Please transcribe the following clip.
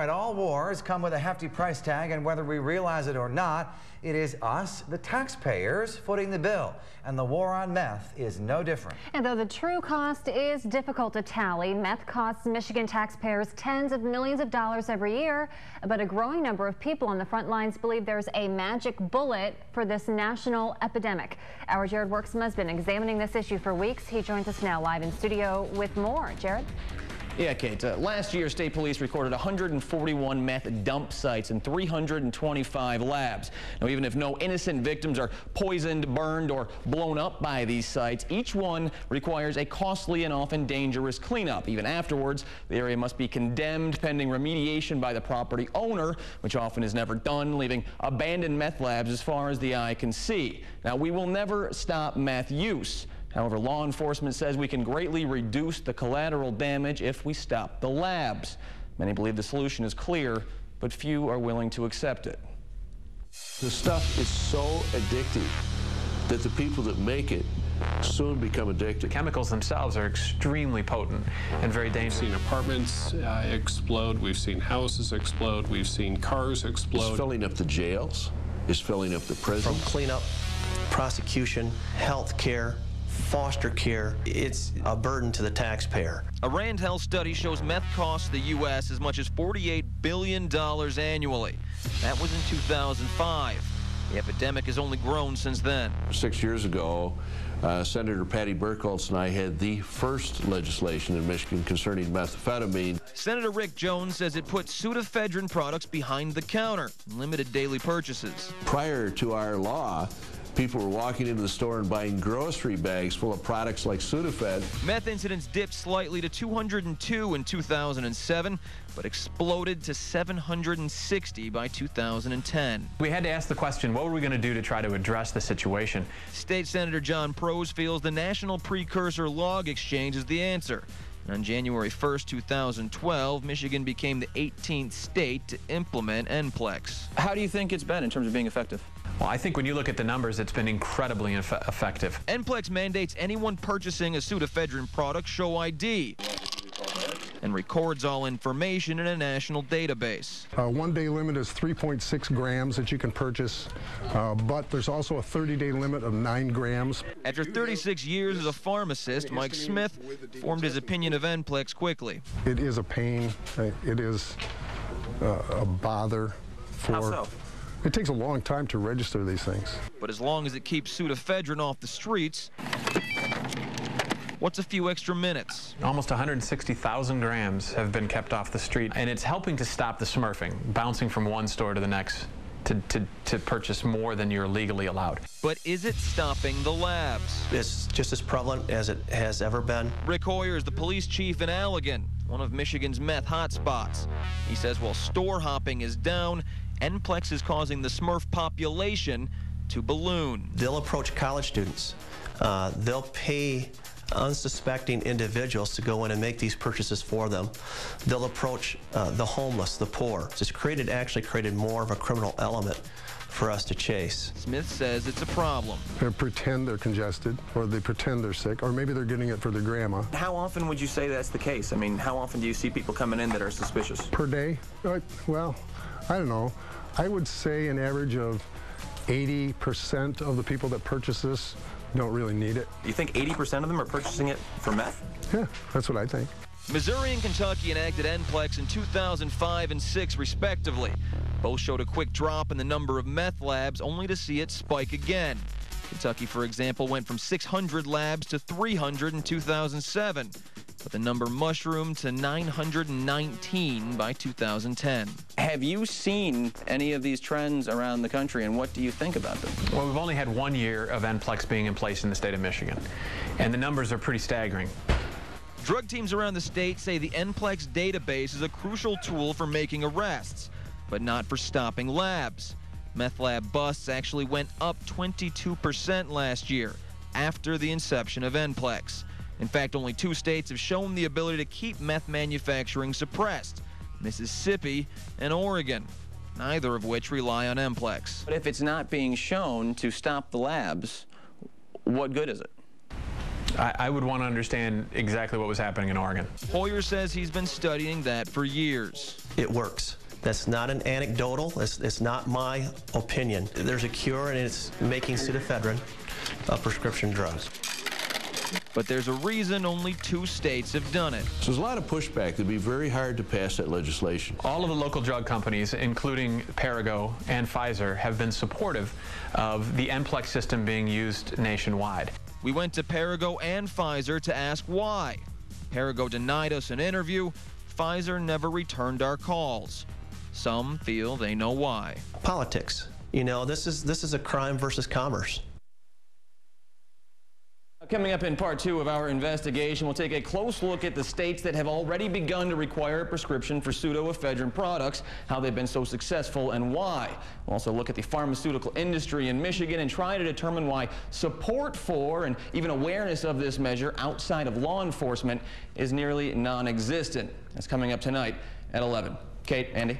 right, all wars come with a hefty price tag, and whether we realize it or not, it is us, the taxpayers, footing the bill. And the war on meth is no different. And though the true cost is difficult to tally, meth costs Michigan taxpayers tens of millions of dollars every year. But a growing number of people on the front lines believe there's a magic bullet for this national epidemic. Our Jared Worksma has been examining this issue for weeks. He joins us now live in studio with more. Jared? Yeah, Kate. Last year, state police recorded 141 meth dump sites and 325 labs. Now, even if no innocent victims are poisoned, burned, or blown up by these sites, each one requires a costly and often dangerous cleanup. Even afterwards, the area must be condemned pending remediation by the property owner, which often is never done, leaving abandoned meth labs as far as the eye can see. Now, we will never stop meth use. However, law enforcement says we can greatly reduce the collateral damage if we stop the labs. Many believe the solution is clear, but few are willing to accept it. The stuff is so addictive that the people that make it soon become addicted. The chemicals themselves are extremely potent and very dangerous. We've seen apartments explode, we've seen houses explode, we've seen cars explode. It's filling up the jails, it's filling up the prisons. From cleanup, prosecution, health care, foster care, it's a burden to the taxpayer. A Rand Health study shows meth costs the U.S. as much as $48 billion annually. That was in 2005. The epidemic has only grown since then. 6 years ago, Senator Patty Burkholz and I had the first legislation in Michigan concerning methamphetamine. Senator Rick Jones says it put pseudoephedrine products behind the counter, limited daily purchases. Prior to our law, people were walking into the store and buying grocery bags full of products like Sudafed. Meth incidents dipped slightly to 202 in 2007, but exploded to 760 by 2010. We had to ask the question, what were we going to do to try to address the situation? State Senator John Prose feels the National Precursor Log Exchange is the answer. And on January 1st, 2012, Michigan became the 18th state to implement NPLEX. How do you think it's been in terms of being effective? Well, I think when you look at the numbers, it's been incredibly effective. NPLEX mandates anyone purchasing a pseudoephedrine product show ID and records all information in a national database. One-day limit is 3.6 grams that you can purchase, but there's also a 30-day limit of 9 grams. After 36 years as a pharmacist, Mike Smith formed his opinion of NPLEX quickly. It is a pain. It is a bother for... How so? It takes a long time to register these things. But as long as it keeps pseudoephedrine off the streets, what's a few extra minutes? Almost 160,000 grams have been kept off the street, and it's helping to stop the smurfing, bouncing from one store to the next to purchase more than you're legally allowed. But is it stopping the labs? It's just as prevalent as it has ever been. Rick Hoyer is the police chief in Allegan, one of Michigan's meth hotspots. He says while store hopping is down, NPLEX is causing the Smurf population to balloon. They'll approach college students. They'll pay unsuspecting individuals to go in and make these purchases for them. They'll approach the homeless, the poor. It's actually created more of a criminal element for us to chase. Smith says it's a problem. They pretend they're congested, or they pretend they're sick, or maybe they're getting it for their grandma. How often would you say that's the case? I mean, how often do you see people coming in that are suspicious? Per day? Well, I don't know. I would say an average of 80% of the people that purchase this don't really need it. Do you think 80% of them are purchasing it for meth? Yeah, that's what I think. Missouri and Kentucky enacted NPLEX in 2005 and 6, respectively. Both showed a quick drop in the number of meth labs, only to see it spike again. Kentucky, for example, went from 600 labs to 300 in 2007, but the number mushroomed to 919 by 2010. Have you seen any of these trends around the country, and what do you think about them? Well, we've only had 1 year of NPLEX being in place in the state of Michigan, and the numbers are pretty staggering. Drug teams around the state say the NPLEX database is a crucial tool for making arrests, but not for stopping labs. Meth lab busts actually went up 22% last year, after the inception of NPLEX. In fact, only 2 states have shown the ability to keep meth manufacturing suppressed: Mississippi and Oregon, neither of which rely on NPLEX. But if it's not being shown to stop the labs, what good is it? I would want to understand exactly what was happening in Oregon. Hoyer says he's been studying that for years. It works. That's not an anecdotal. It's not my opinion. There's a cure, and it's making pseudoephedrine a prescription drug. But there's a reason only 2 states have done it. So there's a lot of pushback. It'd be very hard to pass that legislation. All of the local drug companies, including Perrigo and Pfizer, have been supportive of the NPLEX system being used nationwide. We went to Perrigo and Pfizer to ask why. Perrigo denied us an interview. Pfizer never returned our calls. Some feel they know why. Politics. You know, this is a crime versus commerce. Coming up in part 2 of our investigation, we'll take a close look at the states that have already begun to require a prescription for pseudoephedrine products, how they've been so successful and why. We'll also look at the pharmaceutical industry in Michigan and try to determine why support for and even awareness of this measure outside of law enforcement is nearly non-existent. That's coming up tonight at 11. Kate, Andy?